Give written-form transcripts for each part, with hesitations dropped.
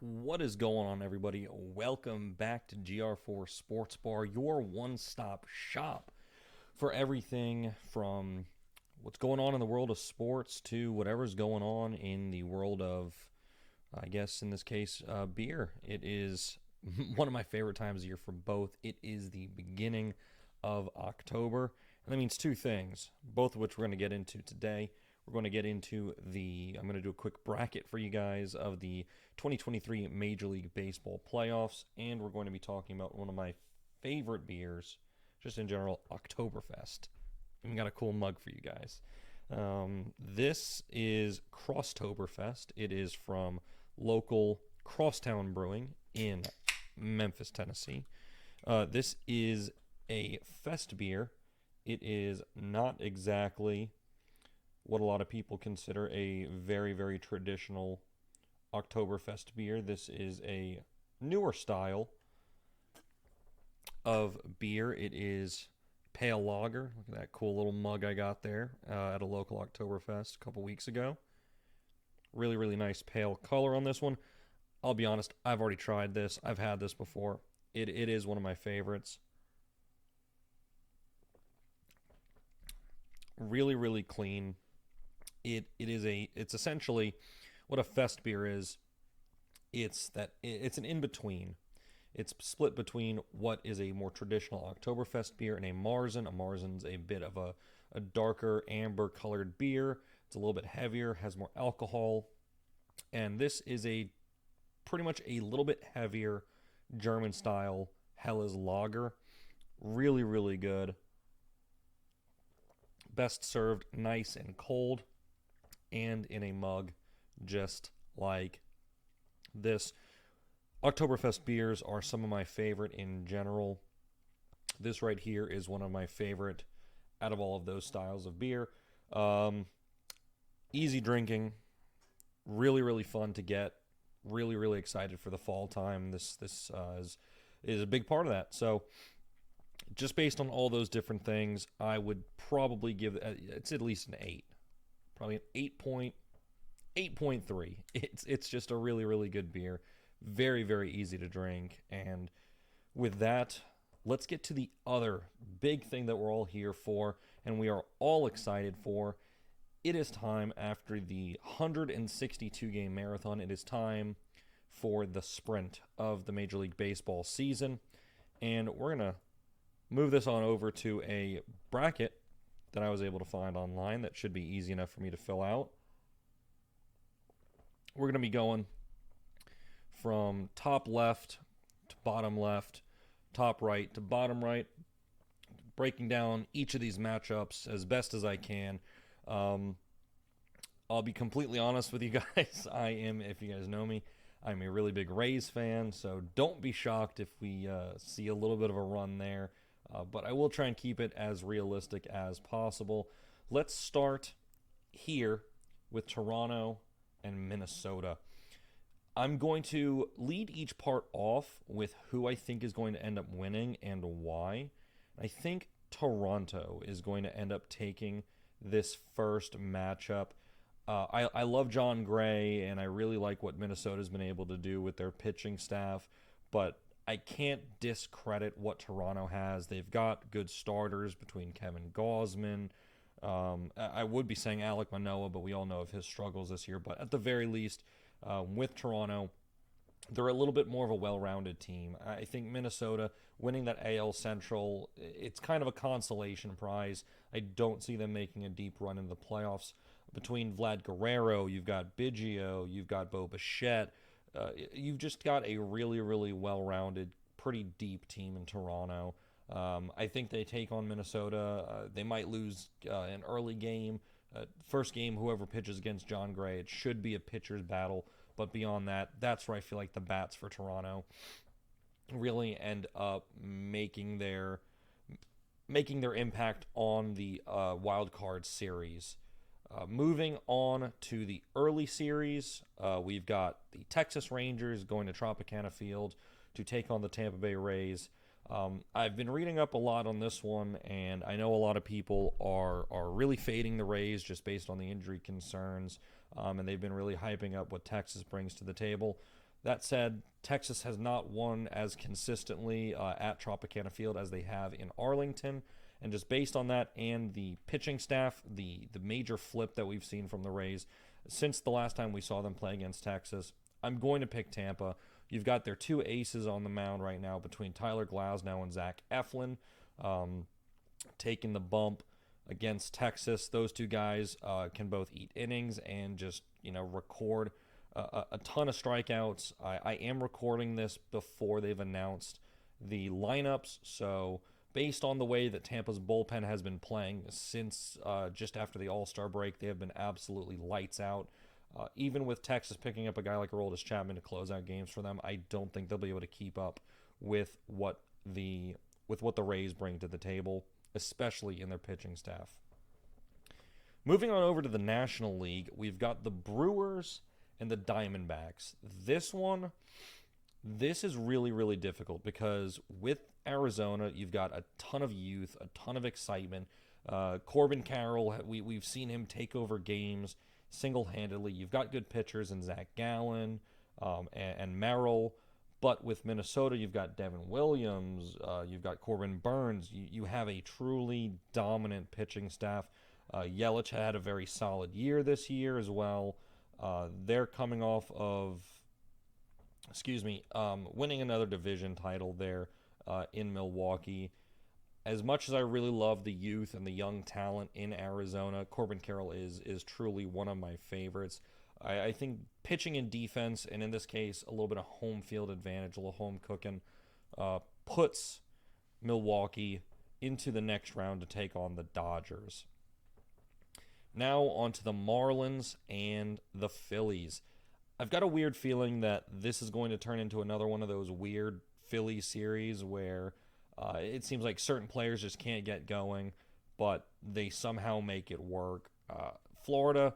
What is going on, everybody? Welcome back to GR4 Sportsbar, your one-stop shop for everything from what's going on in the world of sports to whatever's going on in the world of, I guess in this case, beer. It is one of my favorite times of year for both. It is the beginning of October, and that means two things, both of which we're going to get into today. We're going to get into I'm going to do a quick bracket for you guys of the 2023 Major League Baseball playoffs, and we're going to be talking about one of my favorite beers, just in general, Oktoberfest. And we got a cool mug for you guys. This is Crosstoberfest. It is from local Crosstown Brewing in Memphis, Tennessee. This is a fest beer. It is not exactly what a lot of people consider a very, very traditional Oktoberfest beer. This is a newer style of beer. It is pale lager. Look at that cool little mug I got there at a local Oktoberfest a couple weeks ago. Really, really nice pale color on this one. I'll be honest, I've already tried this. I've had this before. It is one of my favorites. Really, really clean. It's essentially what a fest beer is. It's an in-between. It's split between what is a more traditional Oktoberfest beer and a Marzen. A Marzen's a bit of a darker amber colored beer. It's a little bit heavier, has more alcohol. And this is a pretty much a little bit heavier German style Helles lager. Really, really good. Best served nice and cold and in a mug just like this. Oktoberfest beers are some of my favorite in general. This right here is one of my favorite out of all of those styles of beer. Easy drinking, really, really fun to get. Really, really excited for the fall time. This is a big part of that. So just based on all those different things, I would probably give it's at least an 8. Probably an 8.3. It's just a really, really good beer. Very, very easy to drink. And with that, let's get to the other big thing that we're all here for and we are all excited for. It is time after the 162 game marathon. It is time for the sprint of the Major League Baseball season. And we're going to move this on over to a bracket that I was able to find online that should be easy enough for me to fill out. We're going to be going from top left to bottom left, top right to bottom right, breaking down each of these matchups as best as I can. I'll be completely honest with you guys. If you guys know me, I'm a really big Rays fan, so don't be shocked if we see a little bit of a run there. But I will try and keep it as realistic as possible. Let's start here with Toronto and Minnesota. I'm going to lead each part off with who I think is going to end up winning and why. I think Toronto is going to end up taking this first matchup. I love John Gray, and I really like what Minnesota's been able to do with their pitching staff, but I can't discredit what Toronto has. They've got good starters between Kevin Gausman. I would be saying Alek Manoah, but we all know of his struggles this year. But at the very least, with Toronto, they're a little bit more of a well-rounded team. I think Minnesota winning that AL Central, it's kind of a consolation prize. I don't see them making a deep run in the playoffs. Between Vlad Guerrero, you've got Biggio, you've got Bo Bichette. You've just got a really, really well-rounded, pretty deep team in Toronto. I think they take on Minnesota. They might lose an early game. First game, whoever pitches against John Gray, it should be a pitcher's battle. But beyond that, that's where I feel like the bats for Toronto really end up making their impact on the wild card series. Moving on to the early series, we've got the Texas Rangers going to Tropicana Field to take on the Tampa Bay Rays. I've been reading up a lot on this one, and I know a lot of people are really fading the Rays just based on the injury concerns, and they've been really hyping up what Texas brings to the table. That said, Texas has not won as consistently at Tropicana Field as they have in Arlington. And just based on that and the pitching staff, the major flip that we've seen from the Rays since the last time we saw them play against Texas, I'm going to pick Tampa. You've got their two aces on the mound right now between Tyler Glasnow and Zach Eflin, taking the bump against Texas. Those two guys can both eat innings and just record a ton of strikeouts. I am recording this before they've announced the lineups, so based on the way that Tampa's bullpen has been playing since just after the All-Star break, they have been absolutely lights out. Even with Texas picking up a guy like Aroldis Chapman to close out games for them, I don't think they'll be able to keep up with what the Rays bring to the table, especially in their pitching staff. Moving on over to the National League, we've got the Brewers and the Diamondbacks. This is really, really difficult because with Arizona, you've got a ton of youth, a ton of excitement. Corbin Carroll, we've seen him take over games single-handedly. You've got good pitchers in Zach Gallen and Merrill. But with Minnesota, you've got Devin Williams, you've got Corbin Burns. You have a truly dominant pitching staff. Yelich had a very solid year this year as well. They're coming off of, winning another division title there in Milwaukee. As much as I really love the youth and the young talent in Arizona, Corbin Carroll is truly one of my favorites. I think pitching and defense, and in this case, a little bit of home field advantage, a little home cooking, puts Milwaukee into the next round to take on the Dodgers. Now on to the Marlins and the Phillies. I've got a weird feeling that this is going to turn into another one of those weird Philly series where it seems like certain players just can't get going, but they somehow make it work. Florida,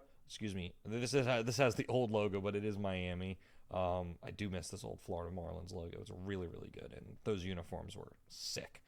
this has the old logo, but it is Miami. I do miss this old Florida Marlins logo. It's really, really good, and those uniforms were sick.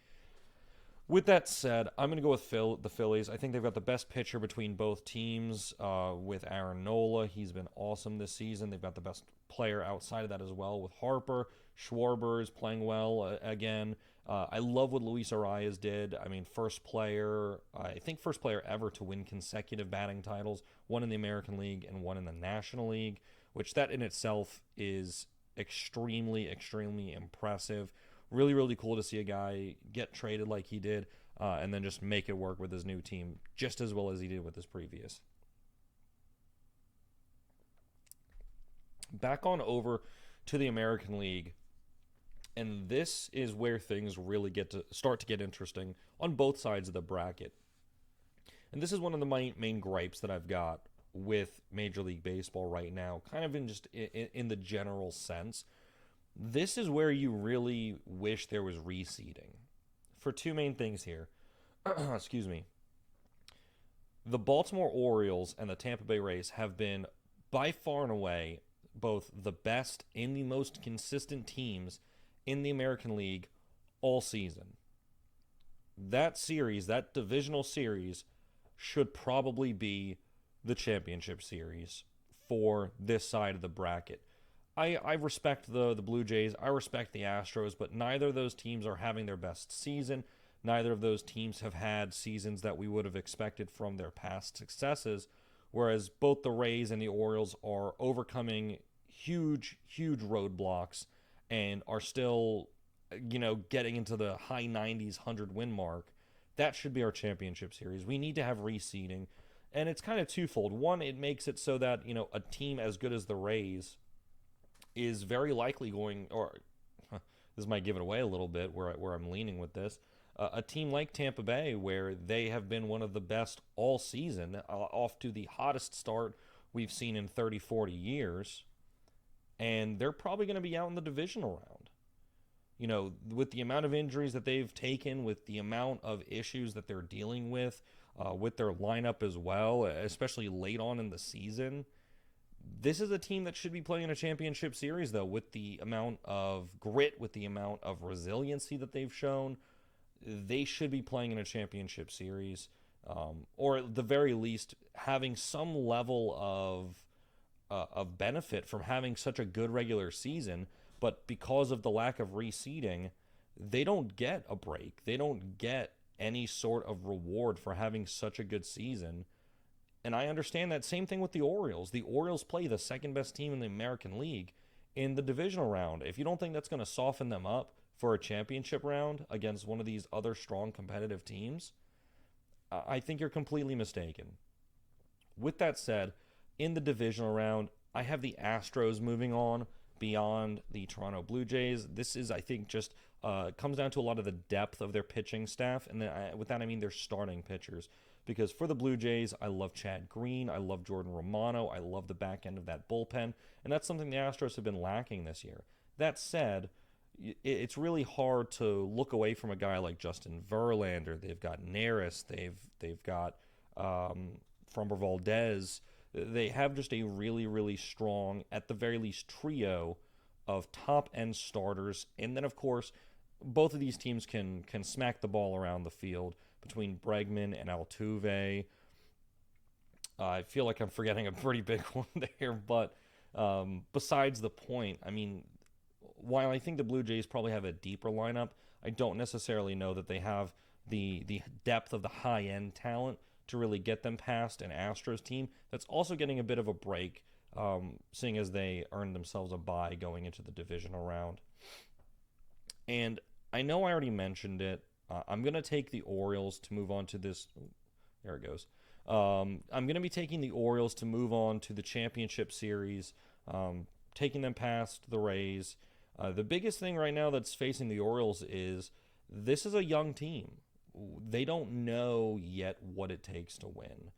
With that said, I'm going to go with the Phillies. I think they've got the best pitcher between both teams with Aaron Nola. He's been awesome this season. They've got the best player outside of that as well with Harper. Schwarber is playing well again. I love what Luis Arias did. I mean, first player ever to win consecutive batting titles, one in the American League and one in the National League, which that in itself is extremely, extremely impressive. Really, really cool to see a guy get traded like he did and then just make it work with his new team just as well as he did with his previous. Back on over to the American League. And this is where things really start to get interesting on both sides of the bracket. And this is one of the main gripes that I've got with Major League Baseball right now, kind of in the general sense. This is where you really wish there was reseeding. For two main things here. Excuse me. The Baltimore Orioles and the Tampa Bay Rays have been, by far and away, both the best and the most consistent teams in the American League all season. That series, that divisional series, should probably be the championship series for this side of the bracket. I respect the Blue Jays, I respect the Astros, but neither of those teams are having their best season. Neither of those teams have had seasons that we would have expected from their past successes, whereas both the Rays and the Orioles are overcoming huge, huge roadblocks and are still, getting into the high 90s 100-win mark. That should be our championship series. We need to have reseeding, and it's kind of twofold. One, it makes it so that, a team as good as the Rays is very likely this might give it away a little bit where I'm leaning with this. A team like Tampa Bay, where they have been one of the best all season, off to the hottest start we've seen in 30, 40 years, and they're probably going to be out in the divisional round. With the amount of injuries that they've taken, with the amount of issues that they're dealing with their lineup as well, especially late on in the season, this is a team that should be playing in a championship series, though, with the amount of grit, with the amount of resiliency that they've shown. They should be playing in a championship series, or at the very least having some level of benefit from having such a good regular season, but because of the lack of reseeding, they don't get a break. They don't get any sort of reward for having such a good season. And I understand that same thing with the Orioles. The Orioles play the second best team in the American League in the divisional round. If you don't think that's going to soften them up for a championship round against one of these other strong competitive teams, I think you're completely mistaken. With that said, in the divisional round, I have the Astros moving on beyond the Toronto Blue Jays. This is, I think, just comes down to a lot of the depth of their pitching staff. And then with that, I mean their starting pitchers. Because for the Blue Jays, I love Chad Green. I love Jordan Romano. I love the back end of that bullpen. And that's something the Astros have been lacking this year. That said, it's really hard to look away from a guy like Justin Verlander. They've got Neris. They've got Framber Valdez. They have just a really, really strong, at the very least, trio of top-end starters. And then, of course, both of these teams can smack the ball around the field between Bregman and Altuve. I feel like I'm forgetting a pretty big one there, but besides the point, I mean, while I think the Blue Jays probably have a deeper lineup, I don't necessarily know that they have the depth of the high-end talent to really get them past an Astros team that's also getting a bit of a break, seeing as they earned themselves a bye going into the divisional round. And I know I already mentioned it. I'm going to take the Orioles to move on to this. There it goes. I'm going to be taking the Orioles to move on to the championship series, taking them past the Rays. The biggest thing right now that's facing the Orioles is this is a young team. They don't know yet what it takes to win.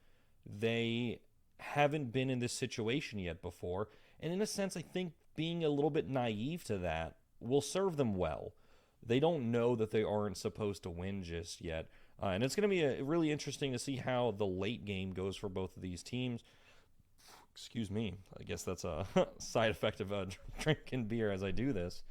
They haven't been in this situation yet before. And in a sense, I think being a little bit naive to that will serve them well. They don't know that they aren't supposed to win just yet. And it's going to be really interesting to see how the late game goes for both of these teams. Excuse me. I guess that's a side effect of drinking beer as I do this.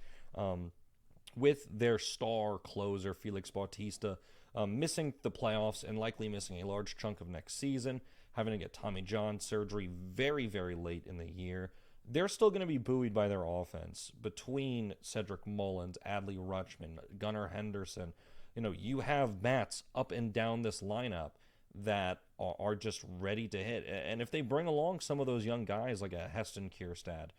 With their star closer, Felix Bautista, missing the playoffs and likely missing a large chunk of next season, having to get Tommy John surgery very, very late in the year. They're still going to be buoyed by their offense between Cedric Mullins, Adley Rutschman, Gunnar Henderson. You have bats up and down this lineup that are just ready to hit. And if they bring along some of those young guys like a Heston Kjerstad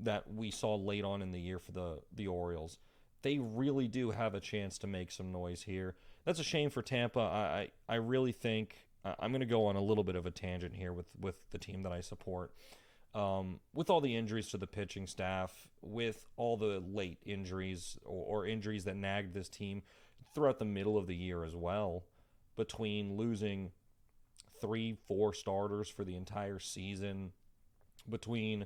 that we saw late on in the year for the Orioles, they really do have a chance to make some noise here. That's a shame for Tampa. I really think I'm going to go on a little bit of a tangent here with the team that I support. With all the injuries to the pitching staff, with all the late injuries or injuries that nagged this team throughout the middle of the year as well, between losing 3-4 starters for the entire season, between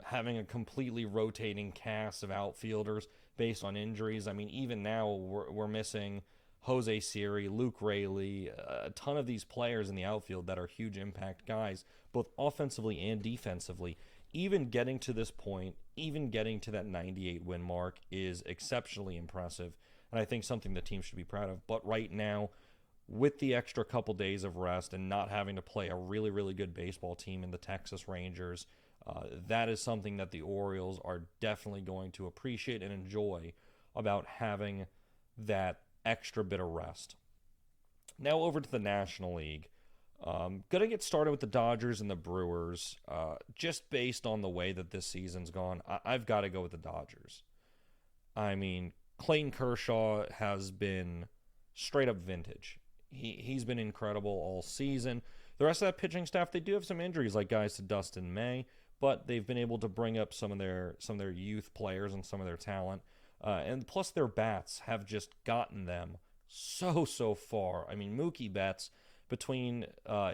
having a completely rotating cast of outfielders based on injuries. I mean, even now we're missing Jose Siri, Luke Raley, a ton of these players in the outfield that are huge impact guys, both offensively and defensively. Even getting to this point, even getting to that 98 win mark is exceptionally impressive, and I think something the team should be proud of. But right now, with the extra couple days of rest and not having to play a really, really good baseball team in the Texas Rangers, that is something that the Orioles are definitely going to appreciate and enjoy about having that extra bit of rest. Now over to the National League. Going to get started with the Dodgers and the Brewers. Just based on the way that this season's gone, I've got to go with the Dodgers. I mean, Clayton Kershaw has been straight up vintage. He's been incredible all season. The rest of that pitching staff, they do have some injuries, like guys to Dustin May, but they've been able to bring up some of their youth players and some of their talent. And plus their bats have just gotten them so far. I mean, Mookie Betts, between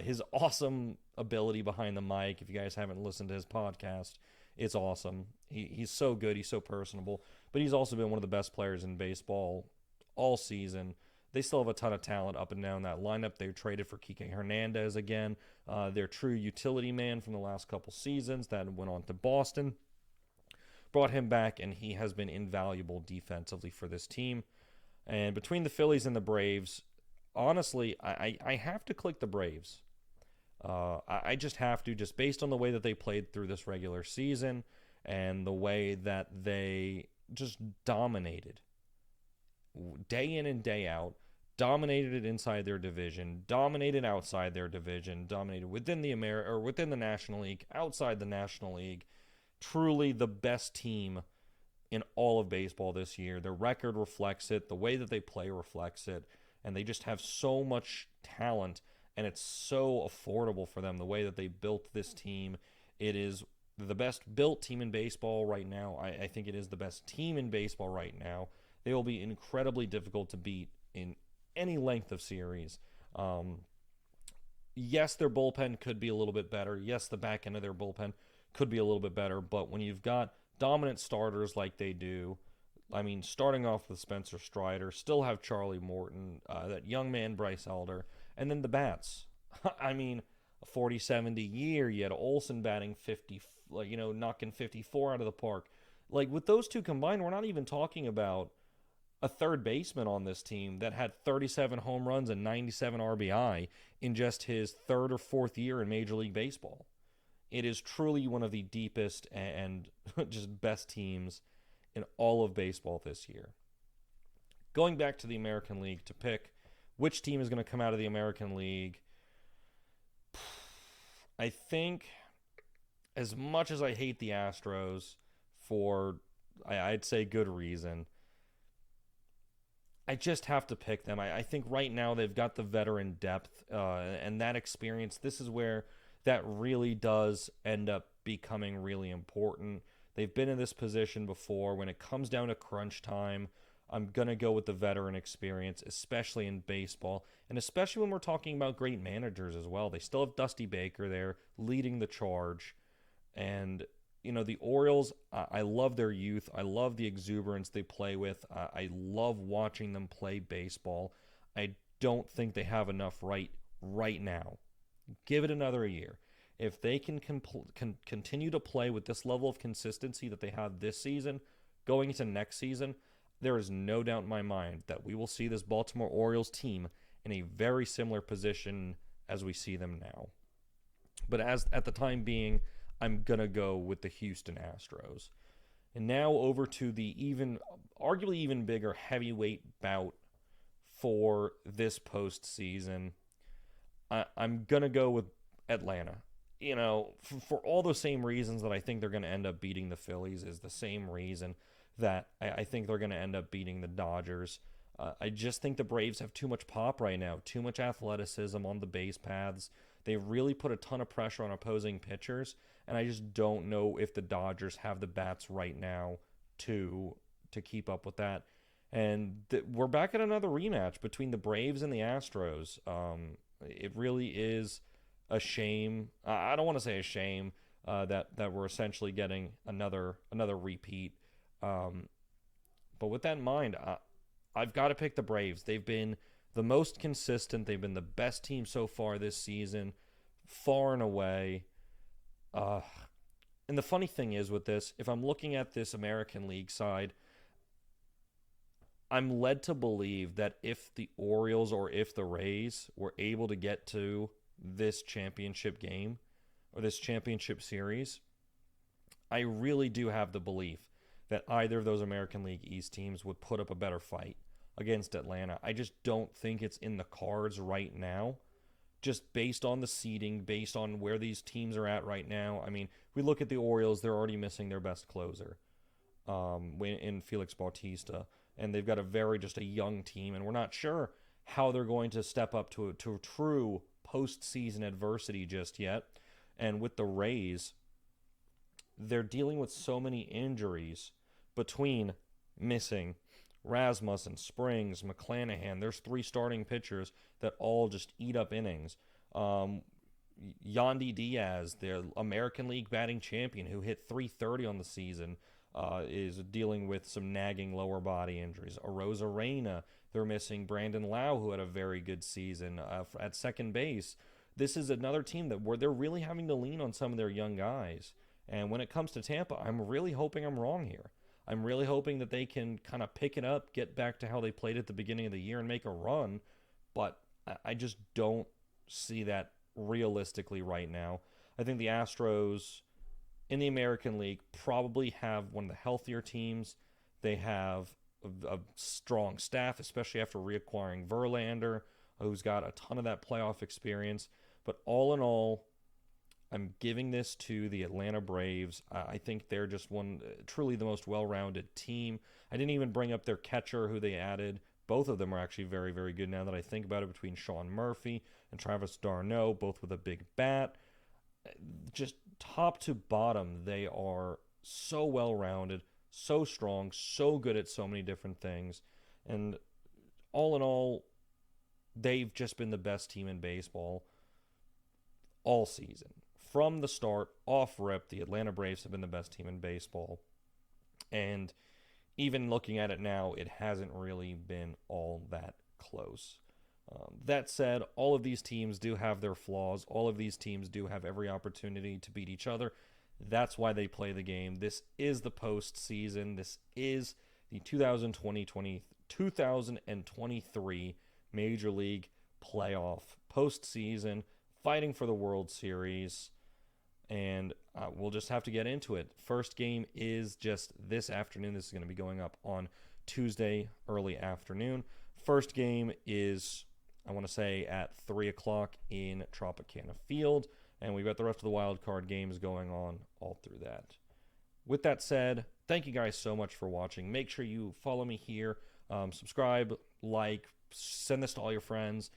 his awesome ability behind the mic, if you guys haven't listened to his podcast, it's awesome. He's so good. He's so personable. But he's also been one of the best players in baseball all season. They still have a ton of talent up and down that lineup. They traded for Kike Hernandez again, their true utility man from the last couple seasons that went on to Boston. Brought him back, and he has been invaluable defensively for this team. And between the Phillies and the Braves, honestly, I have to click the Braves. I just have to, just based on the way that they played through this regular season and the way that they just dominated day in and day out, dominated it inside their division, dominated outside their division, dominated within the within the National League, outside the National League. Truly the best team in all of baseball this year. Their record reflects it, the way that they play reflects it, and they just have so much talent, and it's so affordable for them the way that they built this team. It is the best built team in baseball right now. I think it is the best team in baseball right now. They will be incredibly difficult to beat in any length of series. Yes, their bullpen could be a little bit better. Yes, the back end of their bullpen could be a little bit better. But when you've got dominant starters like they do, I mean, starting off with Spencer Strider, still have Charlie Morton, that young man Bryce Elder, and then the bats. I mean, a 40-70 year. You had Olsen batting 50, knocking 54 out of the park. Like, with those two combined, we're not even talking about a third baseman on this team that had 37 home runs and 97 RBI in just his third or fourth year in Major League Baseball. It is truly one of the deepest and just best teams in all of baseball this year. Going back to the American League to pick which team is going to come out of the American League, I think, as much as I hate the Astros for, I'd say, good reason, I just have to pick them. I think right now they've got the veteran depth and that experience. This is where that really does end up becoming really important. They've been in this position before. When it comes down to crunch time, I'm going to go with the veteran experience, especially in baseball, and especially when we're talking about great managers as well. They still have Dusty Baker there leading the charge. And, the Orioles, I love their youth. I love the exuberance they play with. I love watching them play baseball. I don't think they have enough right now. Give it another year. If they can continue to play with this level of consistency that they have this season, going into next season, there is no doubt in my mind that we will see this Baltimore Orioles team in a very similar position as we see them now. But at the time being, I'm going to go with the Houston Astros. And now over to the arguably even bigger heavyweight bout for this postseason. I'm going to go with Atlanta. For all the same reasons that I think they're going to end up beating the Phillies is the same reason that I think they're going to end up beating the Dodgers. I just think the Braves have too much pop right now, too much athleticism on the base paths. They really put a ton of pressure on opposing pitchers, and I just don't know if the Dodgers have the bats right now to keep up with that. And we're back at another rematch between the Braves and the Astros. It really is a shame. I don't want to say a shame that we're essentially getting another repeat. But with that in mind, I've got to pick the Braves. They've been the most consistent. They've been the best team so far this season, far and away. And the funny thing is with this, if I'm looking at this American League side, I'm led to believe that if the Orioles or if the Rays were able to get to this championship game or this championship series, I really do have the belief that either of those American League East teams would put up a better fight against Atlanta. I just don't think it's in the cards right now, just based on the seeding, based on where these teams are at right now. I mean, we look at the Orioles, they're already missing their best closer in Felix Bautista, and they've got just a young team, and we're not sure how they're going to step up to a true postseason adversity just yet. And with the Rays, they're dealing with so many injuries between missing Rasmussen, Springs, McClanahan. There's 3 starting pitchers that all just eat up innings. Yandy Diaz, the American League batting champion who hit .330 on the season, is dealing with some nagging lower body injuries. Arozarena, they're missing Brandon Lau, who had a very good season at second base. This is another team where they're really having to lean on some of their young guys. And when it comes to Tampa, I'm really hoping I'm wrong here. I'm really hoping that they can kind of pick it up, get back to how they played at the beginning of the year and make a run. But I just don't see that realistically right now. I think the Astros in the American League probably have one of the healthier teams. They have a strong staff, especially after reacquiring Verlander, who's got a ton of that playoff experience. But all in all, I'm giving this to the Atlanta Braves. I think they're just truly the most well-rounded team. I didn't even bring up their catcher who they added. Both of them are actually very, very good now that I think about it, between Sean Murphy and Travis d'Arnaud, both with a big bat. Just top to bottom, they are so well-rounded, so strong, so good at so many different things. And all in all, they've just been the best team in baseball all season. From the start, off rip, the Atlanta Braves have been the best team in baseball. And even looking at it now, it hasn't really been all that close. That said, all of these teams do have their flaws. All of these teams do have every opportunity to beat each other. That's why they play the game. This is the postseason. This is the 2023 Major League Playoff postseason, fighting for the World Series. And we'll just have to get into it. First game is just this afternoon. This is going to be going up on Tuesday, early afternoon. First game is, I want to say, at 3 o'clock in Tropicana Field. And we've got the rest of the wild card games going on all through that. With that said, thank you guys so much for watching. Make sure you follow me here. Subscribe, like, send this to all your friends.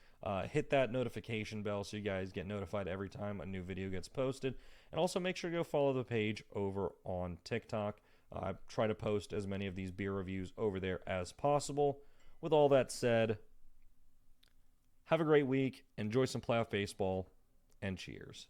Hit that notification bell so you guys get notified every time a new video gets posted. And also make sure to go follow the page over on TikTok. I try to post as many of these beer reviews over there as possible. With all that said, have a great week, enjoy some playoff baseball, and cheers.